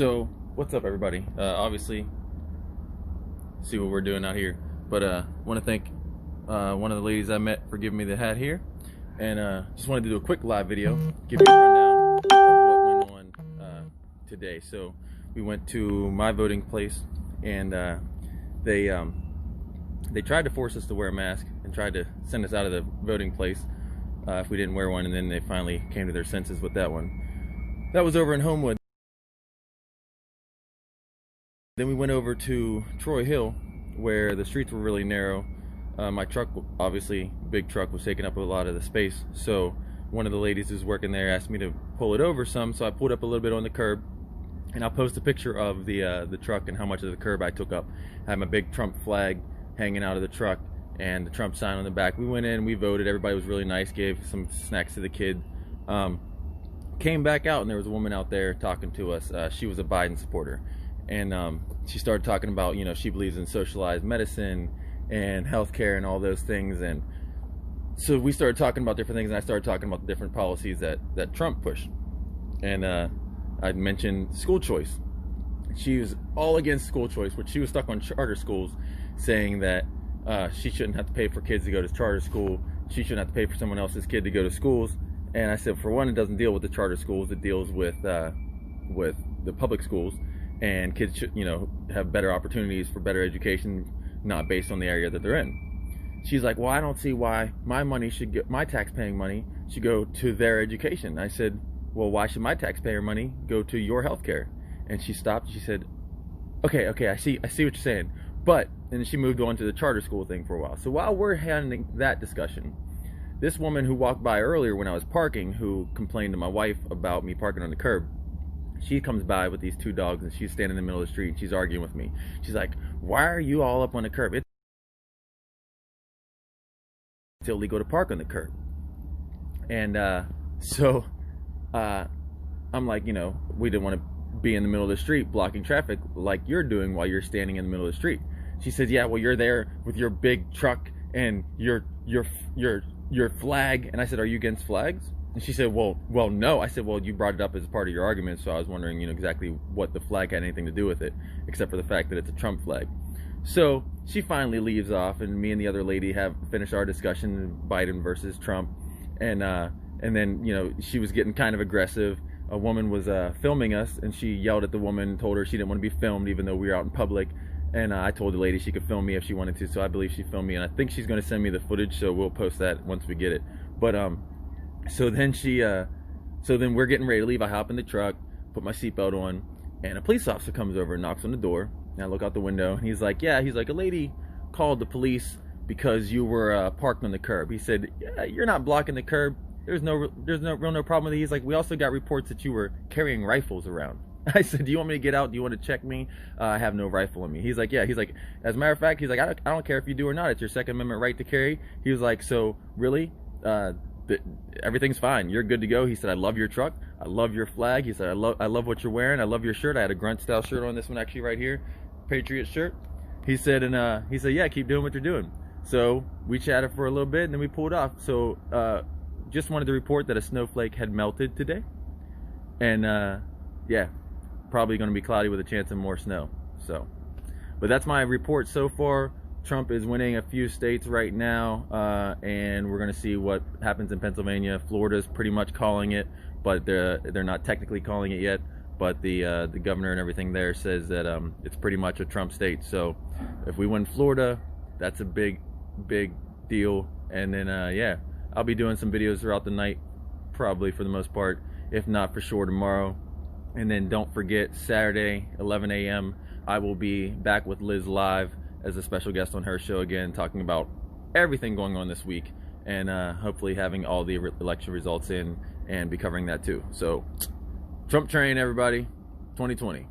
So, what's up, everybody? Obviously, see what we're doing out here. But want to thank one of the ladies I met for giving me the hat here, and just wanted to do a quick live video, give you a rundown of what went on today. So, we went to my voting place, and they tried to force us to wear a mask and tried to send us out of the voting place if we didn't wear one, and then they finally came to their senses with that one. That was over in Homewood. Then we went over to Troy Hill, where the streets were really narrow. My truck, obviously, big truck, was taking up a lot of the space. So one of the ladies who's working there asked me to pull it over some. So I pulled up a little bit on the curb, and I'll post a picture of the truck and how much of the curb I took up. I had my big Trump flag hanging out of the truck and the Trump sign on the back. We went in, we voted. Everybody was really nice. Gave some snacks to the kid. Came back out, and there was a woman out there talking to us. She was a Biden supporter. And she started talking about, you know, she believes in socialized medicine and healthcare and all those things. And so we started talking about different things, and I started talking about the different policies that Trump pushed. And I mentioned school choice. She was all against school choice, which she was stuck on charter schools, saying that she shouldn't have to pay for kids to go to charter school. She shouldn't have to pay for someone else's kid to go to schools. And I said, for one, it doesn't deal with the charter schools. It deals with the public schools. And kids should, you know, have better opportunities for better education, not based on the area that they're in. She's like, well, I don't see why my tax-paying money should go to their education. I said, well, why should my taxpayer money go to your health care? And she stopped. She said, okay, I see what you're saying. But, and she moved on to the charter school thing for a while. So while we're having that discussion, this woman who walked by earlier when I was parking, who complained to my wife about me parking on the curb, she comes by with these two dogs, and she's standing in the middle of the street, and she's arguing with me. She's like, why are you all up on the curb? It's illegal to park on the curb. And so I'm like, you know, we didn't want to be in the middle of the street blocking traffic like you're doing while you're standing in the middle of the street. She says, yeah, well, you're there with your big truck and your flag. And I said, are you against flags? And she said, well, no. I said, well, you brought it up as part of your argument, so I was wondering, you know, exactly what the flag had anything to do with it, except for the fact that it's a Trump flag. So she finally leaves off, and me and the other lady have finished our discussion, Biden versus Trump, and then, you know, she was getting kind of aggressive. A woman was filming us, and she yelled at the woman, told her she didn't want to be filmed, even though we were out in public. And I told the lady she could film me if she wanted to, so I believe she filmed me, and I think she's going to send me the footage, so we'll post that once we get it. But so then we're getting ready to leave. I hop in the truck, put my seatbelt on, and a police officer comes over and knocks on the door. And I look out the window, and he's like, a lady called the police because you were parked on the curb. He said, yeah, you're not blocking the curb. There's no problem with it. He's like, we also got reports that you were carrying rifles around. I said, do you want me to get out? Do you want to check me? I have no rifle on me. He's like, yeah. He's like, as a matter of fact, he's like, I don't care if you do or not. It's your Second Amendment right to carry. He was like, so really? Everything's fine. You're good to go. He said, I love your truck. I love your flag. He said, I love what you're wearing. I love your shirt. I had a grunt style shirt on, this one actually right here, Patriot shirt. He said, yeah, keep doing what you're doing. So we chatted for a little bit, and then we pulled off. So just wanted to report that a snowflake had melted today, and yeah, probably going to be cloudy with a chance of more snow. So, but that's my report so far. Trump is winning a few states right now, and we're going to see what happens in Pennsylvania. Florida's pretty much calling it, but they're not technically calling it yet. But the governor and everything there says that it's pretty much a Trump state. So if we win Florida, that's a big deal. And then yeah, I'll be doing some videos throughout the night, probably for the most part, if not for sure tomorrow. And then don't forget, Saturday 11 a.m. I will be back with Liz live as a special guest on her show again, talking about everything going on this week, and hopefully having all the election results in and be covering that too. So Trump train, everybody, 2020.